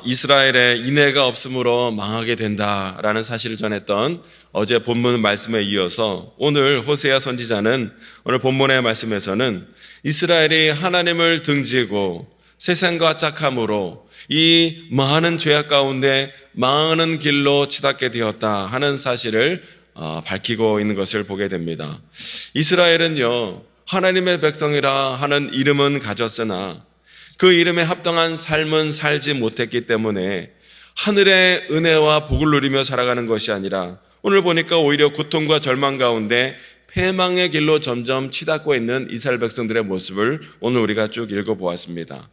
이스라엘에 인애가 없으므로 망하게 된다라는 사실을 전했던 어제 본문 말씀에 이어서 오늘 호세아 선지자는 오늘 본문의 말씀에서는 이스라엘이 하나님을 등지고 세상과 짝함으로 이 많은 죄악 가운데 망하는 길로 치닫게 되었다 하는 사실을 밝히고 있는 것을 보게 됩니다. 이스라엘은요, 하나님의 백성이라 하는 이름은 가졌으나 그 이름에 합당한 삶은 살지 못했기 때문에 하늘의 은혜와 복을 누리며 살아가는 것이 아니라 오늘 보니까 오히려 고통과 절망 가운데 패망의 길로 점점 치닫고 있는 이스라엘 백성들의 모습을 오늘 우리가 쭉 읽어보았습니다.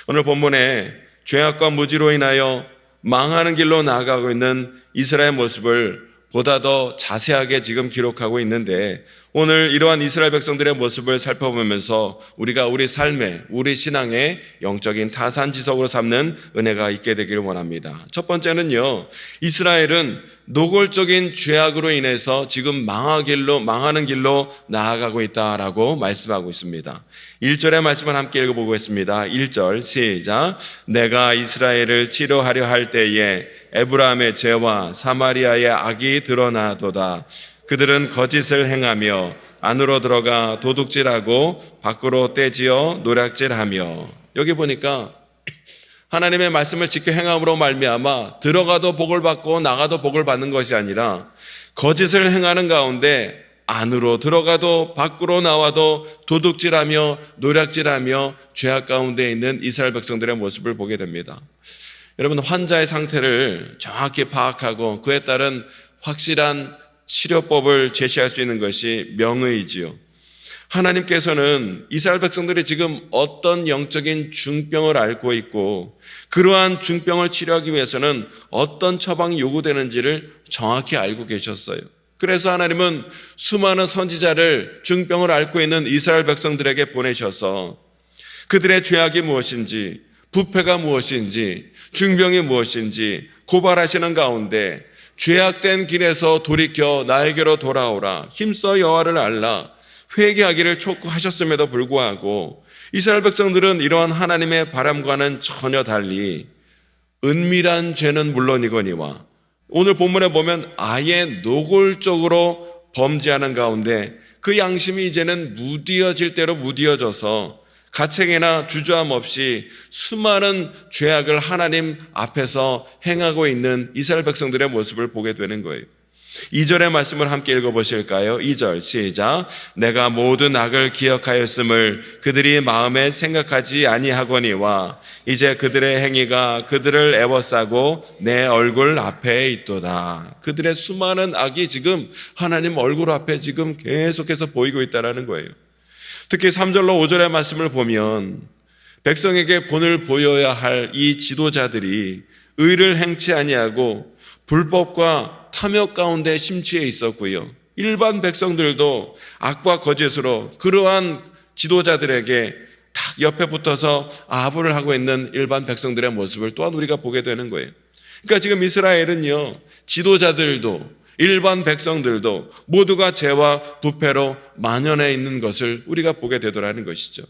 오늘 본문에 죄악과 무지로 인하여 망하는 길로 나아가고 있는 이스라엘 모습을 보다 더 자세하게 지금 기록하고 있는데, 오늘 이러한 이스라엘 백성들의 모습을 살펴보면서 우리가 우리 삶에, 우리 신앙의 영적인 타산지석으로 삼는 은혜가 있게 되기를 원합니다. 첫 번째는요, 이스라엘은 노골적인 죄악으로 인해서 지금 망하는 길로 나아가고 있다라고 말씀하고 있습니다. 1절의 말씀을 함께 읽어보겠습니다. 1절 시작. 내가 이스라엘을 치료하려 할 때에 에브라임의 죄와 사마리아의 악이 드러나도다. 그들은 거짓을 행하며 안으로 들어가 도둑질하고 밖으로 떼지어 노략질하며. 여기 보니까 하나님의 말씀을 지켜 행함으로 말미암아 들어가도 복을 받고 나가도 복을 받는 것이 아니라 거짓을 행하는 가운데 안으로 들어가도 밖으로 나와도 도둑질하며 노략질하며 죄악 가운데 있는 이스라엘 백성들의 모습을 보게 됩니다. 여러분, 환자의 상태를 정확히 파악하고 그에 따른 확실한 치료법을 제시할 수 있는 것이 명의이지요. 하나님께서는 이스라엘 백성들이 지금 어떤 영적인 중병을 앓고 있고 그러한 중병을 치료하기 위해서는 어떤 처방이 요구되는지를 정확히 알고 계셨어요. 그래서 하나님은 수많은 선지자를 중병을 앓고 있는 이스라엘 백성들에게 보내셔서 그들의 죄악이 무엇인지, 부패가 무엇인지, 중병이 무엇인지 고발하시는 가운데 죄악된 길에서 돌이켜 나에게로 돌아오라, 힘써 여호와를 알라, 회개하기를 촉구하셨음에도 불구하고 이스라엘 백성들은 이러한 하나님의 바람과는 전혀 달리 은밀한 죄는 물론이거니와 오늘 본문에 보면 아예 노골적으로 범죄하는 가운데 그 양심이 이제는 무디어질 대로 무디어져서 가책이나 주저함 없이 수많은 죄악을 하나님 앞에서 행하고 있는 이스라엘 백성들의 모습을 보게 되는 거예요. 2절의 말씀을 함께 읽어보실까요? 2절 시작. 내가 모든 악을 기억하였음을 그들이 마음에 생각하지 아니하거니와 이제 그들의 행위가 그들을 애워싸고 내 얼굴 앞에 있도다. 그들의 수많은 악이 지금 하나님 얼굴 앞에 지금 계속해서 보이고 있다는 거예요. 특히 3절로 5절의 말씀을 보면 백성에게 본을 보여야 할 이 지도자들이 의를 행치 아니하고 불법과 탐욕 가운데 심취해 있었고요. 일반 백성들도 악과 거짓으로 그러한 지도자들에게 탁 옆에 붙어서 아부를 하고 있는 일반 백성들의 모습을 또한 우리가 보게 되는 거예요. 그러니까 지금 이스라엘은요, 지도자들도 일반 백성들도 모두가 죄와 부패로 만연해 있는 것을 우리가 보게 되더라는 것이죠.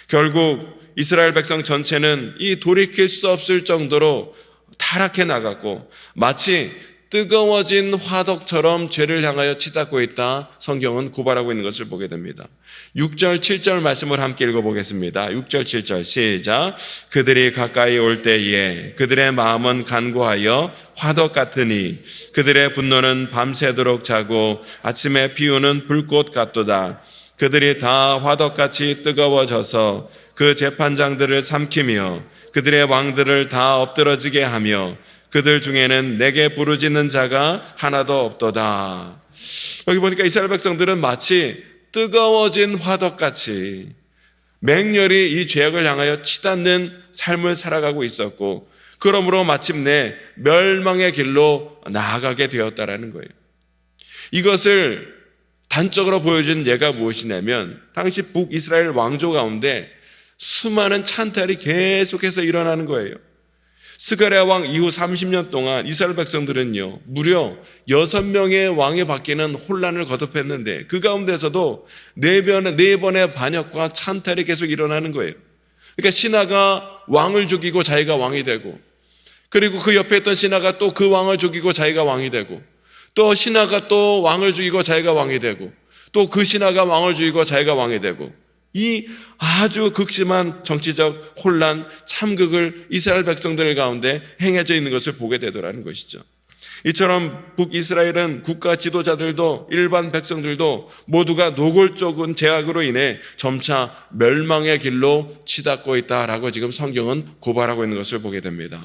결국 이스라엘 백성 전체는 이 돌이킬 수 없을 정도로 타락해 나갔고 마치 뜨거워진 화덕처럼 죄를 향하여 치닫고 있다, 성경은 고발하고 있는 것을 보게 됩니다. 6절 7절 말씀을 함께 읽어보겠습니다. 6절 7절 시작. 그들이 가까이 올 때에 그들의 마음은 간구하여 화덕 같으니 그들의 분노는 밤새도록 자고 아침에 피우는 불꽃 같도다. 그들이 다 화덕같이 뜨거워져서 그 재판장들을 삼키며 그들의 왕들을 다 엎드러지게 하며 그들 중에는 내게 부르짖는 자가 하나도 없도다. 여기 보니까 이스라엘 백성들은 마치 뜨거워진 화덕같이 맹렬히 이 죄악을 향하여 치닫는 삶을 살아가고 있었고 그러므로 마침내 멸망의 길로 나아가게 되었다라는 거예요. 이것을 단적으로 보여준 예가 무엇이냐면 당시 북이스라엘 왕조 가운데 수많은 찬탈이 계속해서 일어나는 거예요. 스가랴 왕 이후 30년 동안 이스라엘 백성들은요, 무려 6명의 왕이 바뀌는 혼란을 거듭했는데 그 가운데서도 4번의 반역과 찬탈이 계속 일어나는 거예요. 그러니까 신하가 왕을 죽이고 자기가 왕이 되고 그리고 그 옆에 있던 신하가 또 그 왕을 죽이고 자기가 왕이 되고, 또 신하가 또 왕을 죽이고 자기가 왕이 되고, 또 그 신하가 왕을 죽이고 자기가 왕이 되고, 이 아주 극심한 정치적 혼란, 참극을 이스라엘 백성들 가운데 행해져 있는 것을 보게 되더라는 것이죠. 이처럼 북이스라엘은 국가 지도자들도 일반 백성들도 모두가 노골적인 제약으로 인해 점차 멸망의 길로 치닫고 있다라고 지금 성경은 고발하고 있는 것을 보게 됩니다.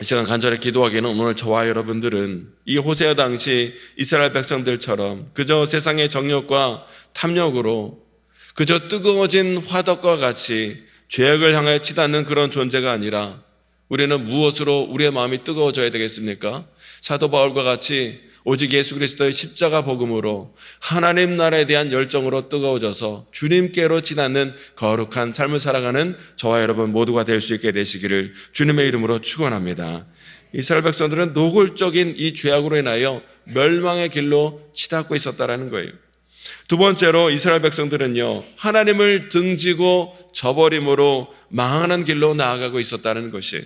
이 시간 간절히 기도하기는 오늘 저와 여러분들은 이 호세아 당시 이스라엘 백성들처럼 그저 세상의 정욕과 탐욕으로 그저 뜨거워진 화덕과 같이 죄악을 향하여 치닫는 그런 존재가 아니라 우리는 무엇으로 우리의 마음이 뜨거워져야 되겠습니까? 사도 바울과 같이 오직 예수 그리스도의 십자가 복음으로 하나님 나라에 대한 열정으로 뜨거워져서 주님께로 치닫는 거룩한 삶을 살아가는 저와 여러분 모두가 될 수 있게 되시기를 주님의 이름으로 축원합니다. 이스라엘 백성들은 노골적인 이 죄악으로 인하여 멸망의 길로 치닫고 있었다라는 거예요. 두 번째로 이스라엘 백성들은요, 하나님을 등지고 저버림으로 망하는 길로 나아가고 있었다는 것이에요.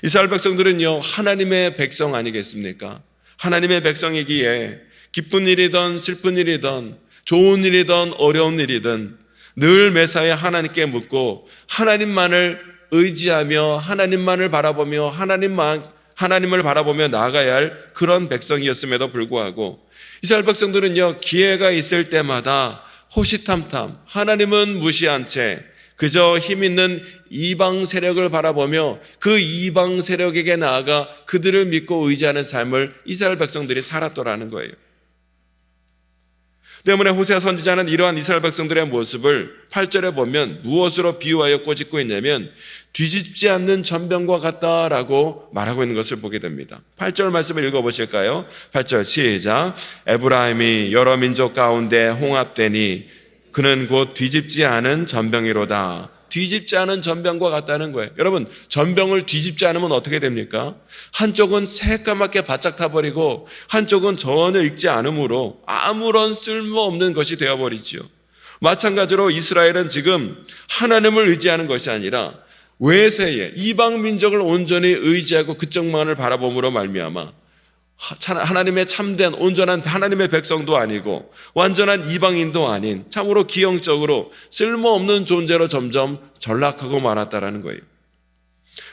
이스라엘 백성들은요, 하나님의 백성 아니겠습니까? 하나님의 백성이기에 기쁜 일이든 슬픈 일이든 좋은 일이든 어려운 일이든 늘 매사에 하나님께 묻고 하나님만을 의지하며 하나님만을 바라보며 하나님을 바라보며 나아가야 할 그런 백성이었음에도 불구하고 이스라엘 백성들은요, 기회가 있을 때마다 호시탐탐 하나님은 무시한 채 그저 힘 있는 이방 세력을 바라보며 그 이방 세력에게 나아가 그들을 믿고 의지하는 삶을 이스라엘 백성들이 살았더라는 거예요. 때문에 호세아 선지자는 이러한 이스라엘 백성들의 모습을 8절에 보면 무엇으로 비유하여 꼬집고 있냐면 뒤집지 않는 전병과 같다라고 말하고 있는 것을 보게 됩니다. 8절 말씀을 읽어보실까요? 8절 시작. 에브라임이 여러 민족 가운데 홍합되니 그는 곧 뒤집지 않은 전병이로다. 뒤집지 않은 전병과 같다는 거예요. 여러분, 전병을 뒤집지 않으면 어떻게 됩니까? 한쪽은 새까맣게 바짝 타버리고 한쪽은 전혀 익지 않으므로 아무런 쓸모없는 것이 되어버리지요. 마찬가지로 이스라엘은 지금 하나님을 의지하는 것이 아니라 외세에 이방 민족을 온전히 의지하고 그쪽만을 바라봄으로 말미암아 하나님의 참된 온전한 하나님의 백성도 아니고 완전한 이방인도 아닌 참으로 기형적으로 쓸모없는 존재로 점점 전락하고 말았다라는 거예요.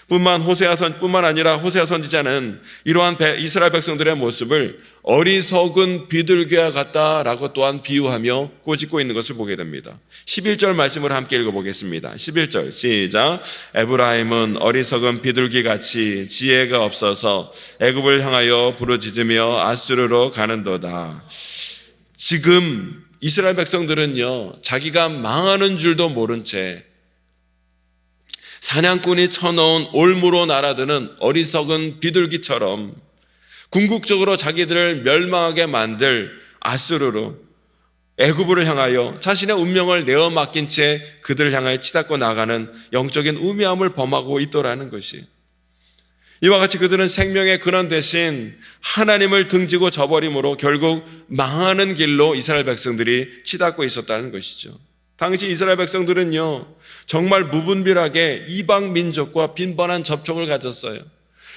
뿐만 아니라 호세아 선지자는 이러한 이스라엘 백성들의 모습을 어리석은 비둘기와 같다라고 또한 비유하며 꼬집고 있는 것을 보게 됩니다. 11절 말씀을 함께 읽어보겠습니다. 11절 시작. 에브라임은 어리석은 비둘기같이 지혜가 없어서 애굽을 향하여 부르짖으며 아수르로 가는도다. 지금 이스라엘 백성들은요, 자기가 망하는 줄도 모른 채 사냥꾼이 쳐놓은 올무로 날아드는 어리석은 비둘기처럼 궁극적으로 자기들을 멸망하게 만들 아수르로 애굽을 향하여 자신의 운명을 내어 맡긴 채 그들을 향하여 치닫고 나가는 영적인 우매함을 범하고 있더라는 것이, 이와 같이 그들은 생명의 근원 대신 하나님을 등지고 저버림으로 결국 망하는 길로 이스라엘 백성들이 치닫고 있었다는 것이죠. 당시 이스라엘 백성들은요, 정말 무분별하게 이방 민족과 빈번한 접촉을 가졌어요.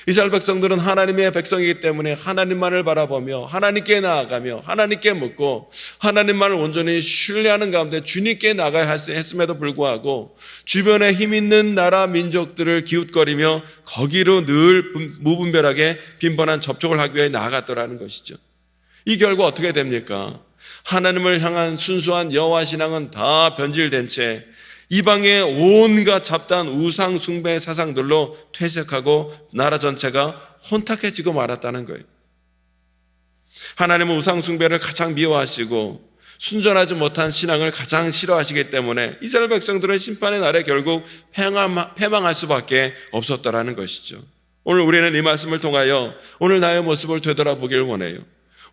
이스라엘 백성들은 하나님의 백성이기 때문에 하나님만을 바라보며 하나님께 나아가며 하나님께 묻고 하나님만을 온전히 신뢰하는 가운데 주님께 나가야 했음에도 불구하고 주변에 힘 있는 나라 민족들을 기웃거리며 거기로 늘 무분별하게 빈번한 접촉을 하기 위해 나아갔더라는 것이죠. 이 결과 어떻게 됩니까? 하나님을 향한 순수한 여호와 신앙은 다 변질된 채 이방의 온갖 잡다한 우상 숭배 사상들로 퇴색하고 나라 전체가 혼탁해지고 말았다는 거예요. 하나님은 우상 숭배를 가장 미워하시고 순전하지 못한 신앙을 가장 싫어하시기 때문에 이스라엘 백성들은 심판의 날에 결국 패망할 수밖에 없었다라는 것이죠. 오늘 우리는 이 말씀을 통하여 오늘 나의 모습을 되돌아보길 원해요.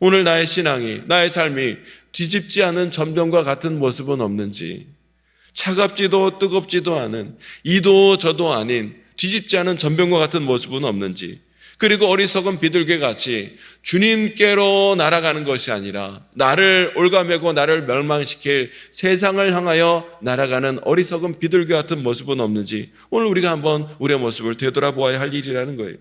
오늘 나의 신앙이, 나의 삶이 뒤집지 않은 전병과 같은 모습은 없는지, 차갑지도 뜨겁지도 않은 이도 저도 아닌 뒤집지 않은 전병과 같은 모습은 없는지, 그리고 어리석은 비둘기같이 주님께로 날아가는 것이 아니라 나를 올가매고 나를 멸망시킬 세상을 향하여 날아가는 어리석은 비둘기 같은 모습은 없는지 오늘 우리가 한번 우리의 모습을 되돌아보아야 할 일이라는 거예요.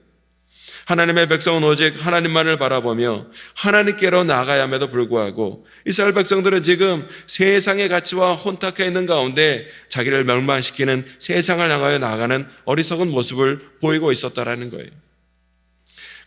하나님의 백성은 오직 하나님만을 바라보며 하나님께로 나아가야 함에도 불구하고 이스라엘 백성들은 지금 세상의 가치와 혼탁해 있는 가운데 자기를 멸망시키는 세상을 향하여 나아가는 어리석은 모습을 보이고 있었다라는 거예요.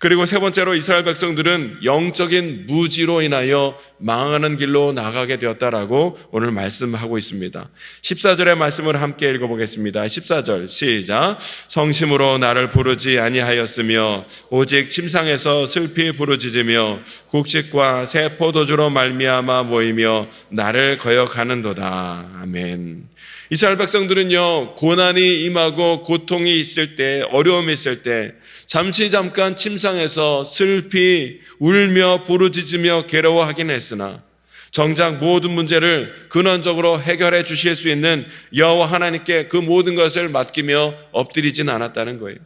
그리고 세 번째로 이스라엘 백성들은 영적인 무지로 인하여 망하는 길로 나가게 되었다라고 오늘 말씀하고 있습니다. 14절의 말씀을 함께 읽어보겠습니다. 14절 시작. 성심으로 나를 부르지 아니하였으며 오직 침상에서 슬피 부르짖으며 곡식과 새 포도주로 말미암아 모이며 나를 거역하는도다. 아멘. 이스라엘 백성들은요, 고난이 임하고 고통이 있을 때, 어려움이 있을 때 잠깐 침상에서 슬피 울며 부르짖으며 괴로워하긴 했으나 정작 모든 문제를 근원적으로 해결해 주실 수 있는 여호와 하나님께 그 모든 것을 맡기며 엎드리진 않았다는 거예요.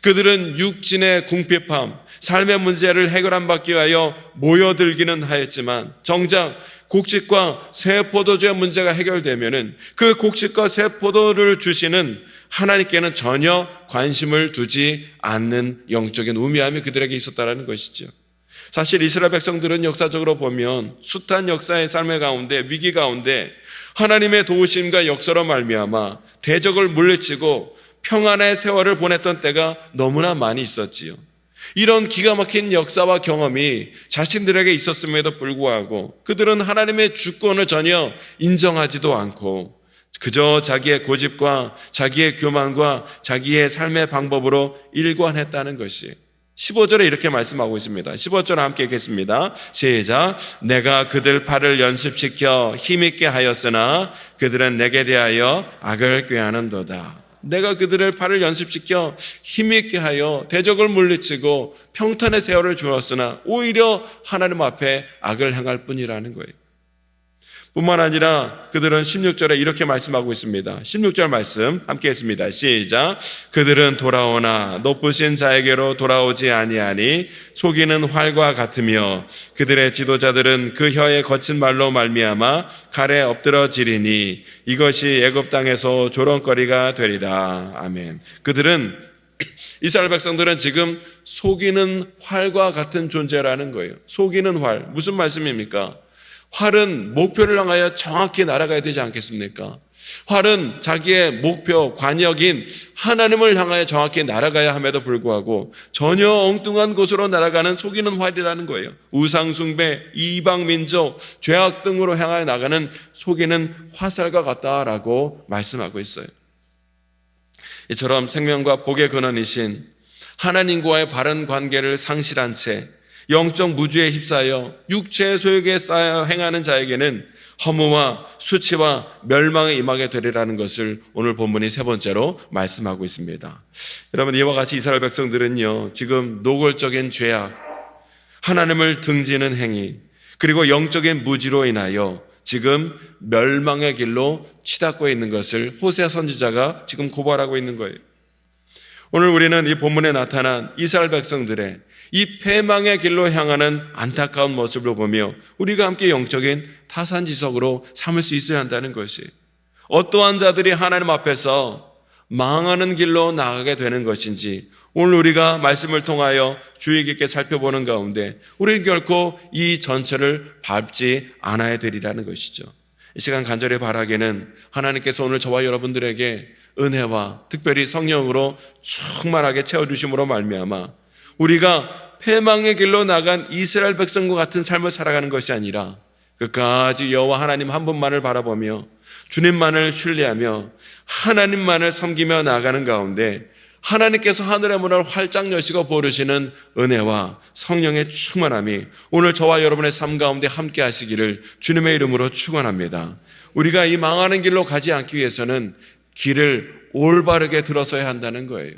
그들은 육신의 궁핍함, 삶의 문제를 해결함 받기 위하여 모여들기는 하였지만 정작 곡식과 새 포도주의 문제가 해결되면은 그 곡식과 새 포도를 주시는 하나님께는 전혀 관심을 두지 않는 영적인 우매함이 그들에게 있었다는 것이죠. 사실 이스라엘 백성들은 역사적으로 보면 숱한 역사의 삶의 가운데 위기 가운데 하나님의 도우심과 역사로 말미암아 대적을 물리치고 평안의 세월을 보냈던 때가 너무나 많이 있었지요. 이런 기가 막힌 역사와 경험이 자신들에게 있었음에도 불구하고 그들은 하나님의 주권을 전혀 인정하지도 않고 그저 자기의 고집과 자기의 교만과 자기의 삶의 방법으로 일관했다는 것이 15절에 이렇게 말씀하고 있습니다. 15절 함께 읽겠습니다. 시작. 내가 그들 팔을 연습시켜 힘있게 하였으나 그들은 내게 대하여 악을 꾀하는도다. 내가 그들의 팔을 연습시켜 힘있게 하여 대적을 물리치고 평탄의 세월을 주었으나 오히려 하나님 앞에 악을 행할 뿐이라는 거예요. 뿐만 아니라 그들은 16절에 이렇게 말씀하고 있습니다. 16절 말씀 함께 했습니다. 시작. 그들은 돌아오나 높으신 자에게로 돌아오지 아니하니 속이는 활과 같으며 그들의 지도자들은 그 혀의 거친 말로 말미암아 칼에 엎드러지리니 이것이 애굽 땅에서 조롱거리가 되리라. 아멘. 그들은 이스라엘 백성들은 지금 속이는 활과 같은 존재라는 거예요. 속이는 활. 무슨 말씀입니까? 활은 목표를 향하여 정확히 날아가야 되지 않겠습니까? 활은 자기의 목표, 관역인 하나님을 향하여 정확히 날아가야 함에도 불구하고 전혀 엉뚱한 곳으로 날아가는 속이는 활이라는 거예요. 우상숭배, 이방민족, 죄악 등으로 향하여 나가는 속이는 화살과 같다라고 말씀하고 있어요. 이처럼 생명과 복의 근원이신 하나님과의 바른 관계를 상실한 채 영적 무주에 휩싸여 육체의 소욕에 쌓여 행하는 자에게는 허무와 수치와 멸망에 임하게 되리라는 것을 오늘 본문이 세 번째로 말씀하고 있습니다. 여러분, 이와 같이 이스라엘 백성들은요, 지금 노골적인 죄악, 하나님을 등지는 행위, 그리고 영적인 무지로 인하여 지금 멸망의 길로 치닫고 있는 것을 호세아 선지자가 지금 고발하고 있는 거예요. 오늘 우리는 이 본문에 나타난 이스라엘 백성들의 이 패망의 길로 향하는 안타까운 모습을 보며 우리가 함께 영적인 타산지석으로 삼을 수 있어야 한다는 것이, 어떠한 자들이 하나님 앞에서 망하는 길로 나가게 되는 것인지 오늘 우리가 말씀을 통하여 주의 깊게 살펴보는 가운데 우리는 결코 이 전체를 밟지 않아야 되리라는 것이죠. 이 시간 간절히 바라기는 하나님께서 오늘 저와 여러분들에게 은혜와 특별히 성령으로 충만하게 채워주심으로 말미암아 우리가 패망의 길로 나간 이스라엘 백성과 같은 삶을 살아가는 것이 아니라 끝까지 여호와 하나님 한 분만을 바라보며 주님만을 신뢰하며 하나님만을 섬기며 나아가는 가운데 하나님께서 하늘의 문을 활짝 여시고 보르시는 은혜와 성령의 충만함이 오늘 저와 여러분의 삶 가운데 함께 하시기를 주님의 이름으로 축원합니다. 우리가 이 망하는 길로 가지 않기 위해서는 길을 올바르게 들어서야 한다는 거예요.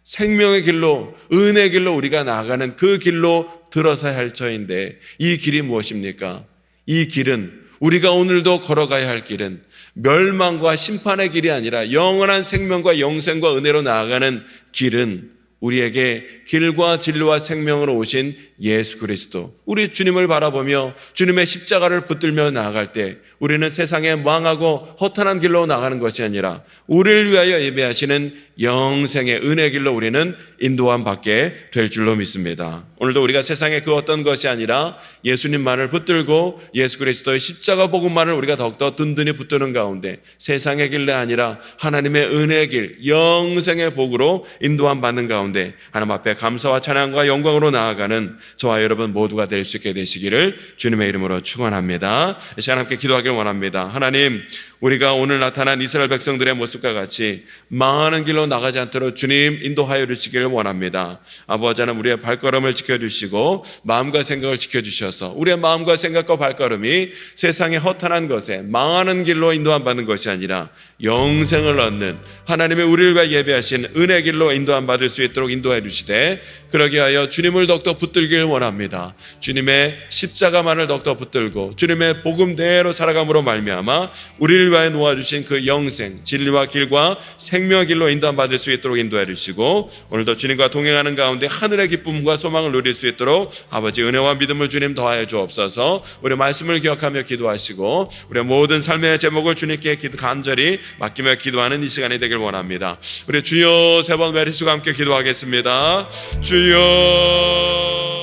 생명의 길로, 은혜의 길로 우리가 나아가는 그 길로 들어서야 할 터인데 이 길이 무엇입니까? 이 길은, 우리가 오늘도 걸어가야 할 길은 멸망과 심판의 길이 아니라 영원한 생명과 영생과 은혜로 나아가는 길은 우리에게 길과 진리와 생명으로 오신 예수 그리스도, 우리 주님을 바라보며 주님의 십자가를 붙들며 나아갈 때 우리는 세상에 망하고 허탄한 길로 나가는 것이 아니라 우리를 위하여 예배하시는 영생의 은혜 길로 우리는 인도함 받게 될 줄로 믿습니다. 오늘도 우리가 세상의 그 어떤 것이 아니라 예수님만을 붙들고 예수 그리스도의 십자가 복음만을 우리가 더욱더 든든히 붙드는 가운데 세상의 길이 아니라 하나님의 은혜의 길, 영생의 복으로 인도함 받는 가운데 하나님 앞에 감사와 찬양과 영광으로 나아가는 저와 여러분 모두가 될 수 있게 되시기를 주님의 이름으로 축원합니다. 이 시간 함께 기도하길 원합니다. 하나님, 우리가 오늘 나타난 이스라엘 백성들의 모습과 같이 망하는 길로 나가지 않도록 주님 인도하여 주시기를 원합니다. 아버지 하나님, 우리의 발걸음을 지켜주시고 마음과 생각을 지켜주셔서 우리의 마음과 생각과 발걸음이 세상의 허탄한 것에 망하는 길로 인도함 받는 것이 아니라 영생을 얻는 하나님의 우리를 위해 예배하신 은혜 길로 인도함 받을 수 있도록 인도해 주시되, 그러게 하여 주님을 더욱더 붙들기를 원합니다. 주님의 십자가만을 더욱더 붙들고 주님의 복음대로 살아감으로 말미암아 우리를 위하여 놓아주신 그 영생, 진리와 길과 생명의 길로 인도함 받을 수 있도록 인도해 주시고, 오늘도 주님과 동행하는 가운데 하늘의 기쁨과 소망을 누릴 수 있도록 아버지 은혜와 믿음을 주님 더하여 주옵소서. 우리 말씀을 기억하며 기도하시고 우리의 모든 삶의 제목을 주님께 간절히 맡기며 기도하는 이 시간이 되길 원합니다. 우리 주여 세 번 외치시고 함께 기도하겠습니다. 주여.